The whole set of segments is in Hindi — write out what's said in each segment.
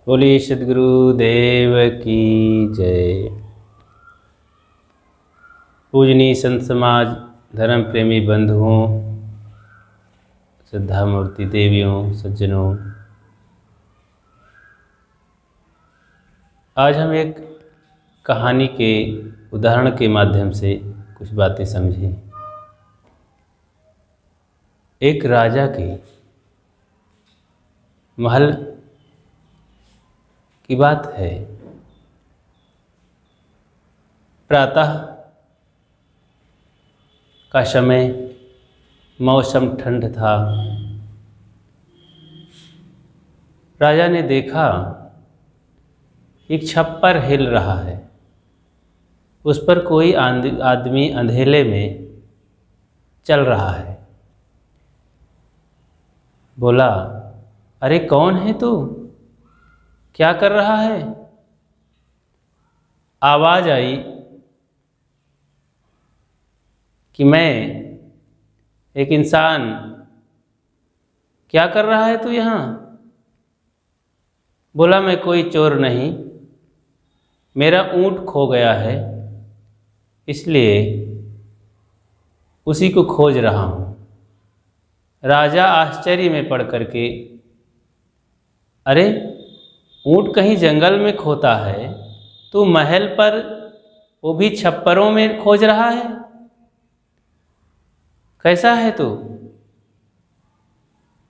बोलिए सद्गुरु देव की जय। पूजनीय संत समाज, धर्म प्रेमी बंधुओं, श्रद्धा मूर्ति देवियों, सज्जनों, आज हम एक कहानी के उदाहरण के माध्यम से कुछ बातें समझें। एक राजा के महल की बात है। प्रातः का समय, मौसम ठंड था। राजा ने देखा एक छप्पर हिल रहा है, उस पर कोई आदमी अंधेले में चल रहा है। बोला, अरे कौन है तू, क्या कर रहा है? आवाज़ आई कि मैं एक इंसान। क्या कर रहा है तू यहाँ? बोला, मैं कोई चोर नहीं, मेरा ऊँट खो गया है, इसलिए उसी को खोज रहा हूँ। राजा आश्चर्य में पड़ करके, अरे ऊँट कहीं जंगल में खोता है, तू महल पर, वो भी छप्परों में खोज रहा है? कैसा है तू?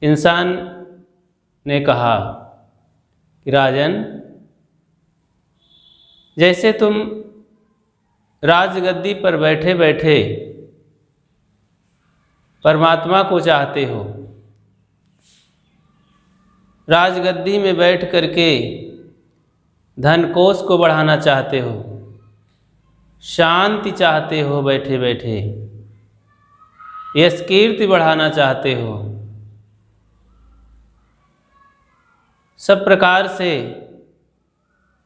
इंसान ने कहा कि राजन, जैसे तुम राजगद्दी पर बैठे बैठे परमात्मा को चाहते हो, राजगद्दी में बैठ करके धन कोष को बढ़ाना चाहते हो, शांति चाहते हो, बैठे बैठे यश कीर्ति बढ़ाना चाहते हो, सब प्रकार से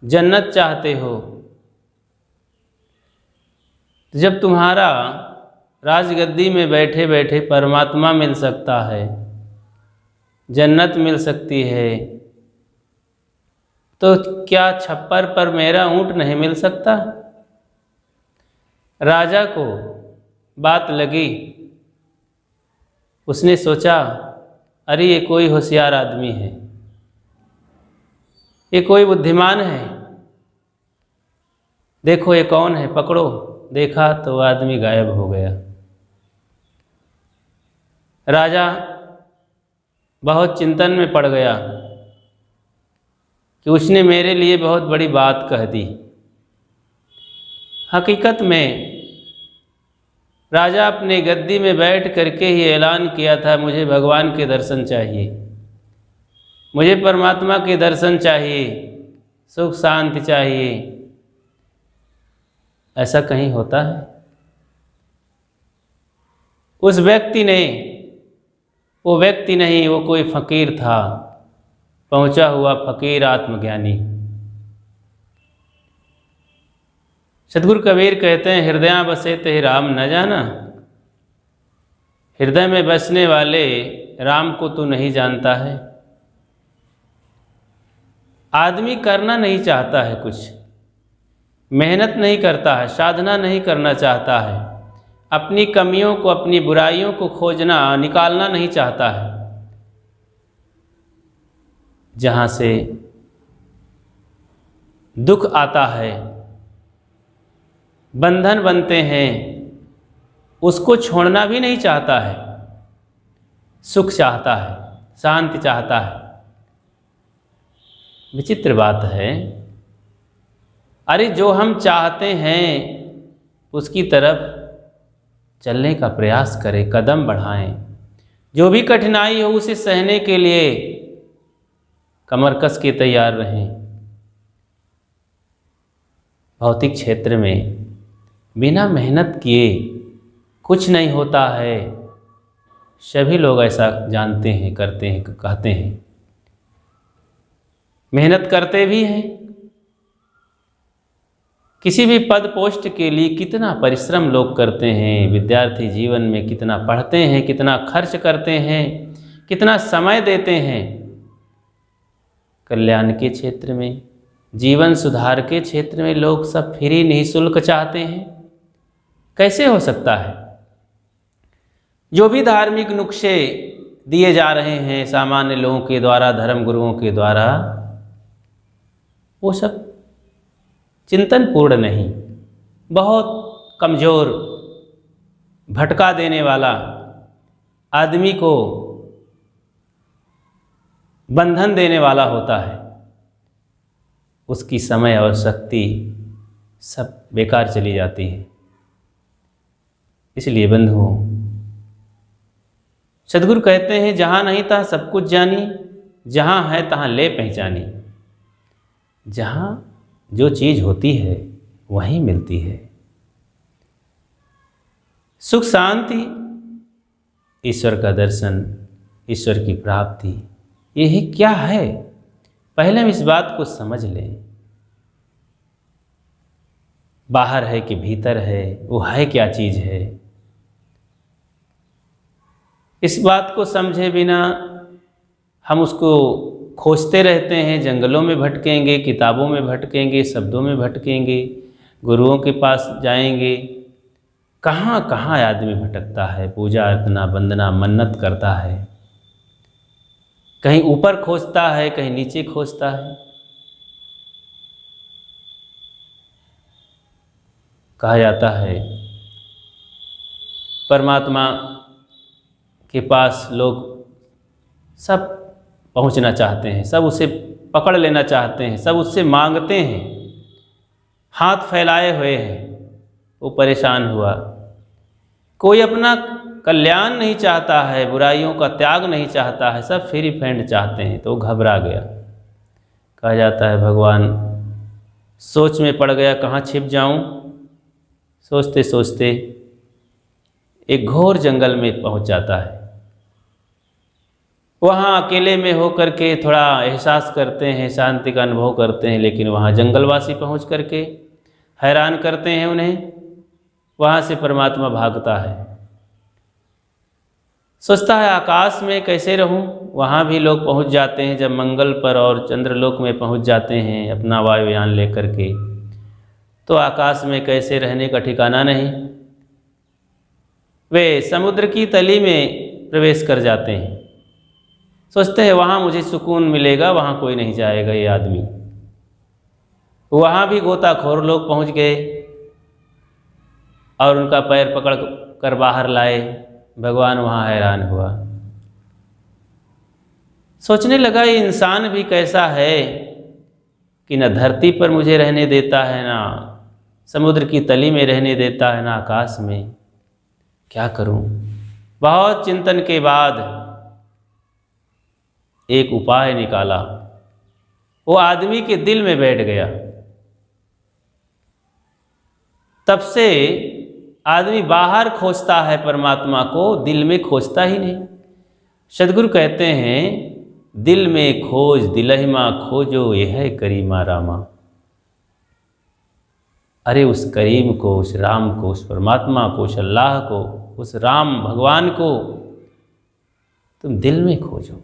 जन्नत चाहते हो, तो जब तुम्हारा राजगद्दी में बैठे बैठे परमात्मा मिल सकता है, जन्नत मिल सकती है, तो क्या छप्पर पर मेरा ऊँट नहीं मिल सकता? राजा को बात लगी। उसने सोचा, अरे ये कोई होशियार आदमी है, ये कोई बुद्धिमान है, देखो ये कौन है, पकड़ो। देखा तो वो आदमी गायब हो गया। राजा बहुत चिंतन में पड़ गया कि उसने मेरे लिए बहुत बड़ी बात कह दी। हकीकत में राजा अपने गद्दी में बैठ करके ही ऐलान किया था, मुझे भगवान के दर्शन चाहिए, मुझे परमात्मा के दर्शन चाहिए, सुख शांति चाहिए। ऐसा कहीं होता है? उस व्यक्ति ने, वो व्यक्ति नहीं, वो कोई फकीर था, पहुंचा हुआ फकीर, आत्मज्ञानी। सद्गुरु कबीर कहते हैं, हृदय बसे ते राम न जाना। हृदय में बसने वाले राम को तू नहीं जानता है। आदमी करना नहीं चाहता है, कुछ मेहनत नहीं करता है, साधना नहीं करना चाहता है, अपनी कमियों को, अपनी बुराइयों को खोजना, निकालना नहीं चाहता है। जहाँ से दुख आता है, बंधन बनते हैं, उसको छोड़ना भी नहीं चाहता है। सुख चाहता है, शांति चाहता है। विचित्र बात है। अरे जो हम चाहते हैं उसकी तरफ चलने का प्रयास करें, कदम बढ़ाएं। जो भी कठिनाई हो उसे सहने के लिए कमर कस के तैयार रहें। भौतिक क्षेत्र में बिना मेहनत किए कुछ नहीं होता है। सभी लोग ऐसा जानते हैं, करते हैं, कहते हैं, मेहनत करते भी हैं। किसी भी पद पोस्ट के लिए कितना परिश्रम लोग करते हैं। विद्यार्थी जीवन में कितना पढ़ते हैं, कितना खर्च करते हैं, कितना समय देते हैं। कल्याण के क्षेत्र में, जीवन सुधार के क्षेत्र में लोग सब फ्री निःशुल्क चाहते हैं। कैसे हो सकता है? जो भी धार्मिक नुस्खे दिए जा रहे हैं सामान्य लोगों के द्वारा, धर्म गुरुओं के द्वारा, वो सब चिंतनपूर्ण नहीं, बहुत कमज़ोर, भटका देने वाला, आदमी को बंधन देने वाला होता है। उसकी समय और शक्ति सब बेकार चली जाती है। इसलिए बंधुओं, सद्गुरु कहते हैं जहाँ नहीं था सब कुछ जानी, जहाँ है तहाँ ले पहचानी। जहाँ जो चीज़ होती है वहीं मिलती है। सुख शांति, ईश्वर का दर्शन, ईश्वर की प्राप्ति, यही क्या है? पहले हम इस बात को समझ लें। बाहर है कि भीतर है, वो है क्या चीज़ है? इस बात को समझे बिना हम उसको खोजते रहते हैं। जंगलों में भटकेंगे, किताबों में भटकेंगे, शब्दों में भटकेंगे, गुरुओं के पास जाएंगे। कहाँ कहाँ आदमी भटकता है, पूजा अर्चना वंदना मन्नत करता है, कहीं ऊपर खोजता है, कहीं नीचे खोजता है। कहा जाता है परमात्मा के पास लोग सब पहुंचना चाहते हैं, सब उसे पकड़ लेना चाहते हैं, सब उससे मांगते हैं, हाथ फैलाए हुए हैं। वो परेशान हुआ। कोई अपना कल्याण नहीं चाहता है, बुराइयों का त्याग नहीं चाहता है, सब फ्री फंड चाहते हैं। तो वो घबरा गया। कहा जाता है भगवान सोच में पड़ गया, कहाँ छिप जाऊं। सोचते सोचते एक घोर जंगल में पहुंच जाता है। वहाँ अकेले में होकर के थोड़ा एहसास करते हैं, शांति का अनुभव करते हैं, लेकिन वहाँ जंगलवासी पहुँच करके हैरान करते हैं उन्हें। वहाँ से परमात्मा भागता है, सोचता है आकाश में कैसे रहूं। वहाँ भी लोग पहुँच जाते हैं। जब मंगल पर और चंद्रलोक में पहुँच जाते हैं अपना वायुयान लेकर के, तो आकाश में कैसे रहने का ठिकाना नहीं। वे समुद्र की तली में प्रवेश कर जाते हैं। सोचते हैं वहाँ मुझे सुकून मिलेगा, वहाँ कोई नहीं जाएगा ये आदमी। वहाँ भी गोताखोर लोग पहुँच गए और उनका पैर पकड़ कर बाहर लाए। भगवान वहाँ हैरान हुआ, सोचने लगा ये इंसान भी कैसा है कि न धरती पर मुझे रहने देता है, ना समुद्र की तली में रहने देता है, ना आकाश में। क्या करूं? बहुत चिंतन के बाद एक उपाय निकाला। वो आदमी के दिल में बैठ गया। तब से आदमी बाहर खोजता है परमात्मा को, दिल में खोजता ही नहीं। सद्गुरु कहते हैं दिल में खोज दिलहिमा खोजो यह करीमा रामा। अरे उस करीम को, उस राम को, उस परमात्मा को, उस अल्लाह को, उस राम भगवान को तुम दिल में खोजो।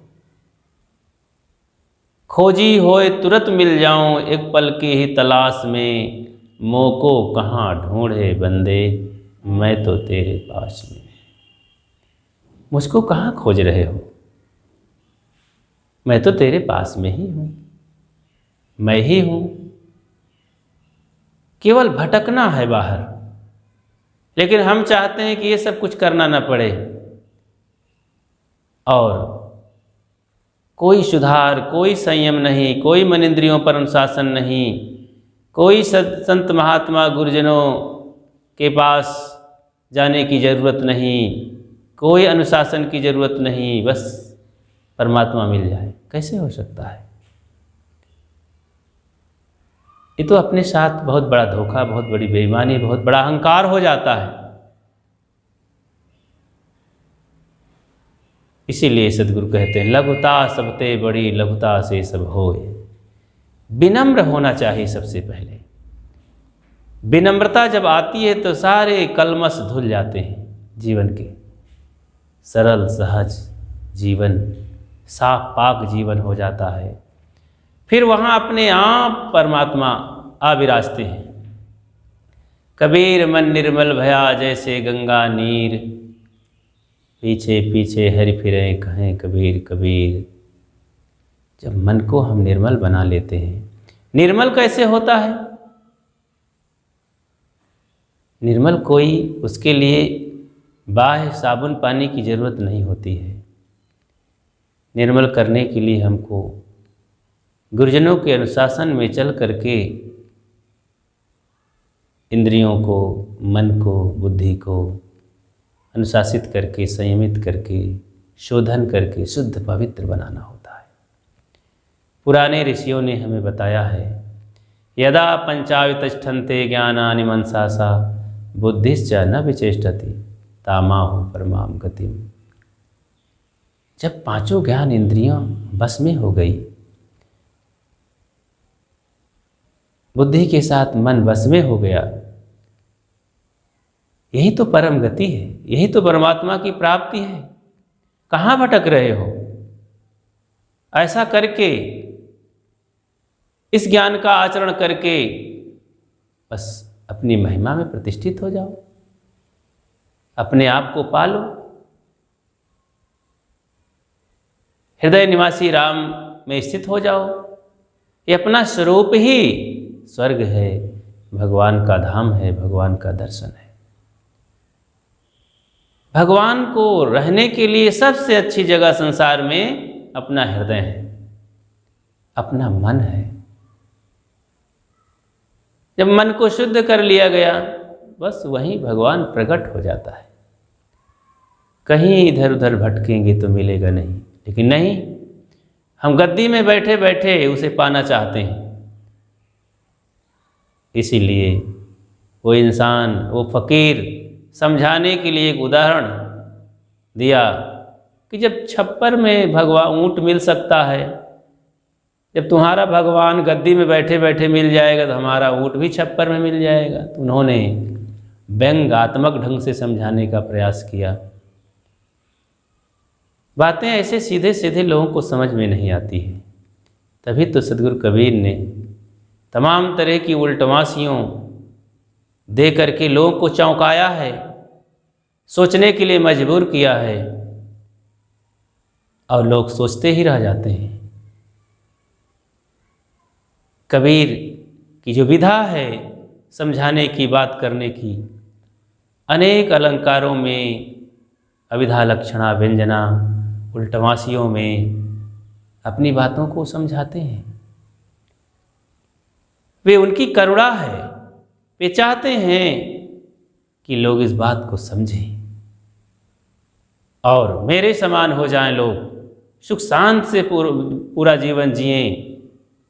खोजी होए तुरंत मिल जाऊं, एक पल की ही तलाश में। मोको कहाँ ढूंढे बंदे, मैं तो तेरे पास में। मुझको कहाँ खोज रहे हो? मैं तो तेरे पास में ही हूँ, मैं ही हूँ। केवल भटकना है बाहर, लेकिन हम चाहते हैं कि ये सब कुछ करना ना पड़े और कोई सुधार, कोई संयम नहीं, कोई मन इंद्रियों पर अनुशासन नहीं, कोई संत महात्मा गुरुजनों के पास जाने की ज़रूरत नहीं, कोई अनुशासन की ज़रूरत नहीं, बस परमात्मा मिल जाए। कैसे हो सकता है? ये तो अपने साथ बहुत बड़ा धोखा, बहुत बड़ी बेईमानी, बहुत बड़ा अहंकार हो जाता है। इसीलिए सद्गुरु कहते हैं लघुता सबते बड़ी, लघुता से सब होए। विनम्र होना चाहिए सबसे पहले। विनम्रता जब आती है तो सारे कलमश धुल जाते हैं जीवन के। सरल सहज जीवन, साफ पाक जीवन हो जाता है। फिर वहाँ अपने आप परमात्मा आ विराजते हैं। कबीर मन निर्मल भया जैसे गंगा नीर, पीछे पीछे हरि फिरें कहें कबीर कबीर। जब मन को हम निर्मल बना लेते हैं, निर्मल कैसे होता है? निर्मल कोई उसके लिए बाह्य साबुन पानी की ज़रूरत नहीं होती है। निर्मल करने के लिए हमको गुरुजनों के अनुशासन में चल करके इंद्रियों को, मन को, बुद्धि को अनुशासित करके, संयमित करके, शोधन करके शुद्ध पवित्र बनाना होता है। पुराने ऋषियों ने हमें बताया है, यदा पंचावितष्ठन्ते ज्ञानानि मनसा सा बुद्धिश्च न विचेष्टति तामाहु परमाम गतिम। जब पांचों ज्ञान इंद्रियां बस में हो गई, बुद्धि के साथ मन बस में हो गया, यही तो परम गति है, यही तो परमात्मा की प्राप्ति है। कहाँ भटक रहे हो? ऐसा करके, इस ज्ञान का आचरण करके बस अपनी महिमा में प्रतिष्ठित हो जाओ, अपने आप को पालो। हृदय निवासी राम में स्थित हो जाओ। ये अपना स्वरूप ही स्वर्ग है, भगवान का धाम है, भगवान का दर्शन है। भगवान को रहने के लिए सबसे अच्छी जगह संसार में अपना हृदय है, अपना मन है। जब मन को शुद्ध कर लिया गया, बस वहीं भगवान प्रकट हो जाता है। कहीं इधर उधर भटकेंगे तो मिलेगा नहीं, लेकिन नहीं, हम गद्दी में बैठे बैठे उसे पाना चाहते हैं। इसीलिए वो इंसान, वो फकीर समझाने के लिए एक उदाहरण दिया कि जब छप्पर में भगवान ऊँट मिल सकता है, जब तुम्हारा भगवान गद्दी में बैठे बैठे मिल जाएगा तो हमारा ऊँट भी छप्पर में मिल जाएगा। तो उन्होंने व्यंग्यात्मक ढंग से समझाने का प्रयास किया। बातें ऐसे सीधे सीधे लोगों को समझ में नहीं आती है। तभी तो सदगुरु कबीर ने तमाम तरह की उल्टवासियों दे करके लोगों को चौंकाया है, सोचने के लिए मजबूर किया है, और लोग सोचते ही रह जाते हैं। कबीर की जो विधा है समझाने की, बात करने की, अनेक अलंकारों में, अविधा लक्षणा व्यंजना, उल्टवासियों में अपनी बातों को समझाते हैं। वे उनकी करुणा है, वे चाहते हैं कि लोग इस बात को समझें और मेरे समान हो जाएं, लोग सुख शांत से पूरा जीवन जिएं,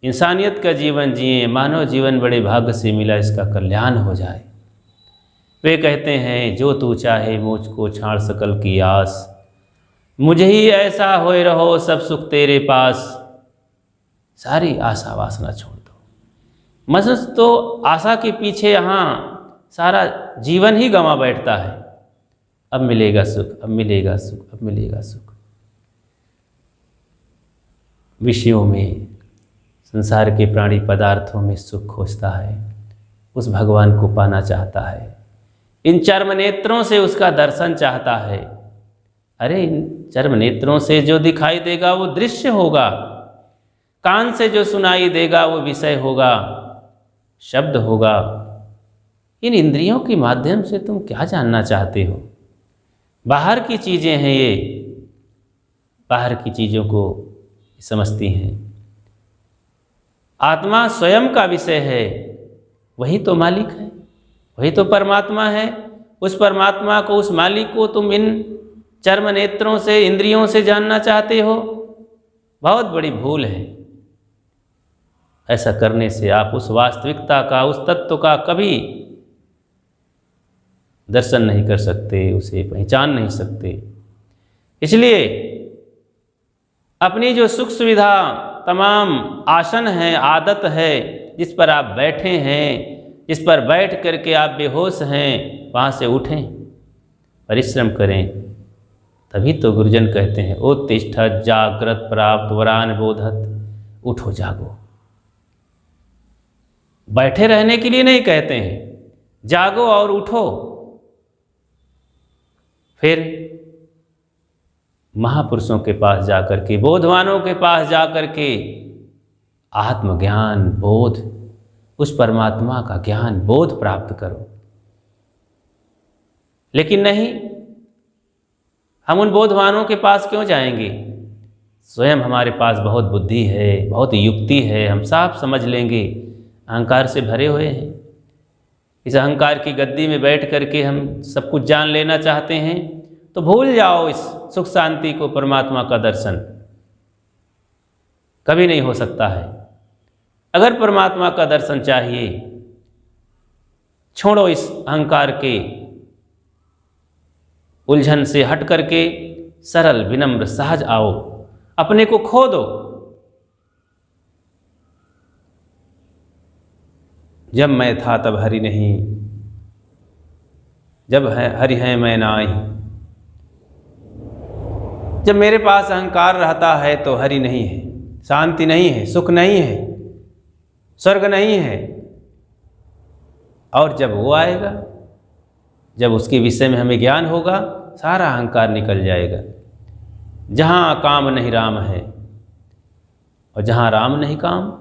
इंसानियत का जीवन जिएं, मानव जीवन बड़े भाग्य से मिला, इसका कल्याण हो जाए। वे कहते हैं, जो तू चाहे मुझको छाड़ सकल की आस, मुझे ही ऐसा होए रहो सब सुख तेरे पास। सारी आशा वासना छोड़ दो। मनुष्य तो आशा के पीछे यहाँ सारा जीवन ही गंवा बैठता है। अब मिलेगा सुख, अब मिलेगा सुख, अब मिलेगा सुख। विषयों में, संसार के प्राणी पदार्थों में सुख खोजता है, उस भगवान को पाना चाहता है, इन चर्म नेत्रों से उसका दर्शन चाहता है। अरे इन चर्म नेत्रों से जो दिखाई देगा वो दृश्य होगा, कान से जो सुनाई देगा वो विषय होगा, शब्द होगा। इन इंद्रियों के माध्यम से तुम क्या जानना चाहते हो? बाहर की चीज़ें हैं ये, बाहर की चीज़ों को समझती हैं। आत्मा स्वयं का विषय है, वही तो मालिक है, वही तो परमात्मा है। उस परमात्मा को, उस मालिक को तुम इन चर्म नेत्रों से, इंद्रियों से जानना चाहते हो, बहुत बड़ी भूल है। ऐसा करने से आप उस वास्तविकता का, उस तत्व का कभी दर्शन नहीं कर सकते, उसे पहचान नहीं सकते। इसलिए अपनी जो सुख सुविधा, तमाम आसन है, आदत है, जिस पर आप बैठे हैं, जिस पर बैठ करके आप बेहोश हैं, वहाँ से उठें, परिश्रम करें। तभी तो गुरुजन कहते हैं, उत्तिष्ठत् जाग्रत प्राप्त वरान बोधत। उठो, जागो, बैठे रहने के लिए नहीं कहते हैं, जागो और उठो। फिर महापुरुषों के पास जाकर के, बोधवानों के पास जाकर के आत्मज्ञान बोध, उस परमात्मा का ज्ञान बोध प्राप्त करो। लेकिन नहीं, हम उन बोधवानों के पास क्यों जाएंगे? स्वयं हमारे पास बहुत बुद्धि है, बहुत युक्ति है, हम साफ समझ लेंगे। अहंकार से भरे हुए हैं। इस अहंकार की गद्दी में बैठ करके हम सब कुछ जान लेना चाहते हैं, तो भूल जाओ इस सुख शांति को। परमात्मा का दर्शन कभी नहीं हो सकता है। अगर परमात्मा का दर्शन चाहिए, छोड़ो इस अहंकार के उलझन से हट करके सरल विनम्र सहज आओ, अपने को खो दो। जब मैं था तब हरि नहीं, जब है हरि है मैं नाई। जब मेरे पास अहंकार रहता है तो हरि नहीं है, शांति नहीं है, सुख नहीं है, स्वर्ग नहीं है। और जब वो आएगा, जब उसके विषय में हमें ज्ञान होगा, सारा अहंकार निकल जाएगा। जहाँ काम नहीं राम है, और जहाँ राम नहीं काम,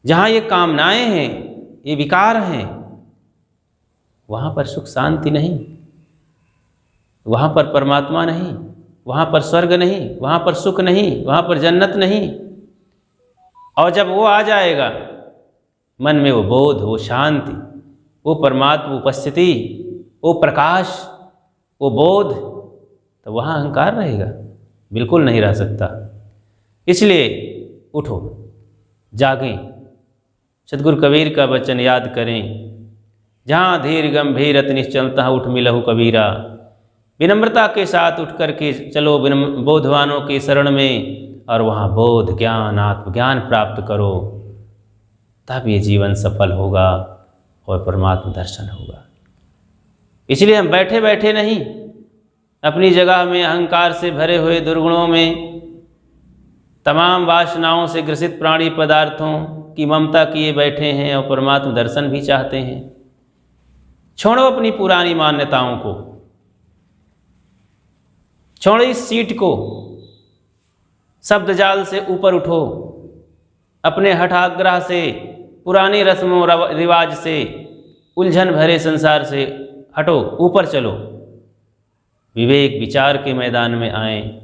जहाँ ये कामनाएं हैं, ये विकार हैं, वहाँ पर सुख शांति नहीं, वहाँ पर परमात्मा नहीं, वहाँ पर स्वर्ग नहीं, वहाँ पर सुख नहीं, वहाँ पर जन्नत नहीं। और जब वो आ जाएगा मन में, वो बोध, वो शांति, वो परमात्मा उपस्थिति, वो प्रकाश, वो बोध, तो वहाँ अहंकार रहेगा? बिल्कुल नहीं रह सकता। इसलिए उठो, जागें, सदगुरु कबीर का वचन याद करें। जहाँ धीर गंभीर अति निश्चलता उठ मिलहु कबीरा। विनम्रता के साथ उठ करके चलो बोधवानों के शरण में, और वहाँ बोध ज्ञान आत्मज्ञान प्राप्त करो। तब ये जीवन सफल होगा और परमात्मा दर्शन होगा। इसलिए हम बैठे बैठे नहीं, अपनी जगह में अहंकार से भरे हुए दुर्गुणों में, तमाम वासनाओं से ग्रसित प्राणी पदार्थों की ममता किए बैठे हैं, और परमात्मा दर्शन भी चाहते हैं। छोड़ो अपनी पुरानी मान्यताओं को, छोड़ो इस सीट को, शब्द जाल से ऊपर उठो, अपने हठाग्रह से, पुरानी रस्मों रिवाज से, उलझन भरे संसार से हटो, ऊपर चलो, विवेक विचार के मैदान में आएं,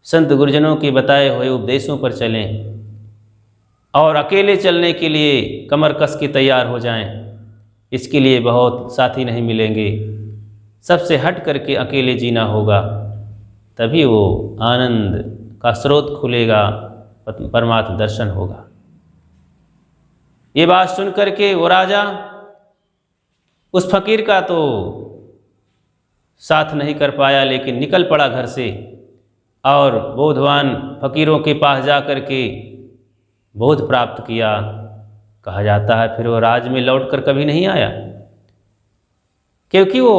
संत गुरुजनों के बताए हुए उपदेशों पर चलें, और अकेले चलने के लिए कमर कस के तैयार हो जाएं। इसके लिए बहुत साथी नहीं मिलेंगे, सबसे हट करके अकेले जीना होगा। तभी वो आनंद का स्रोत खुलेगा, परमात्मा दर्शन होगा। ये बात सुन करके वो राजा उस फकीर का तो साथ नहीं कर पाया, लेकिन निकल पड़ा घर से, और बोधवान फकीरों के पास जा कर के बोध प्राप्त किया। कहा जाता है फिर वो राज में लौटकर कभी नहीं आया, क्योंकि वो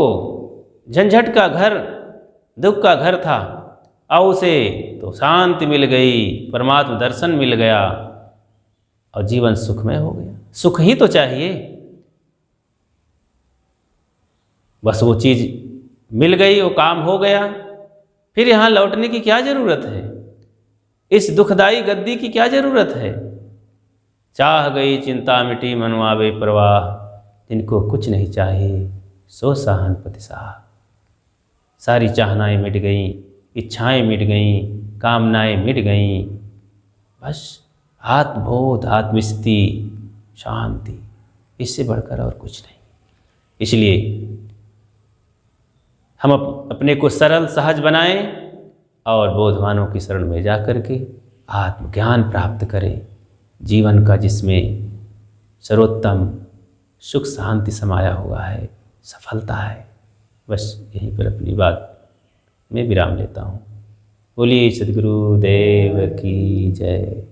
झंझट का घर, दुख का घर था, और उसे तो शांति मिल गई, परमात्मा दर्शन मिल गया, और जीवन सुखमय हो गया। सुख ही तो चाहिए, बस वो चीज़ मिल गई, वो काम हो गया। फिर यहाँ लौटने की क्या ज़रूरत है? इस दुखदाई गद्दी की क्या ज़रूरत है? चाह गई चिंता मिटी मनवा बेपरवाह, जिनको कुछ नहीं चाहिए सो साहन प्रतिसाह। सारी चाहनाएं मिट गईं, इच्छाएं मिट गईं, कामनाएं मिट गईं, बस आत्मबोध, आत्मस्थिति, शांति, इससे बढ़कर और कुछ नहीं। इसलिए हम अपने को सरल सहज बनाएं, और बोधवानों की शरण में जा कर के आत्मज्ञान प्राप्त करें, जीवन का जिसमें सर्वोत्तम सुख शांति समाया हुआ है, सफलता है। बस यहीं पर अपनी बात में विराम लेता हूँ। बोलिए सद्गुरु देव की जय।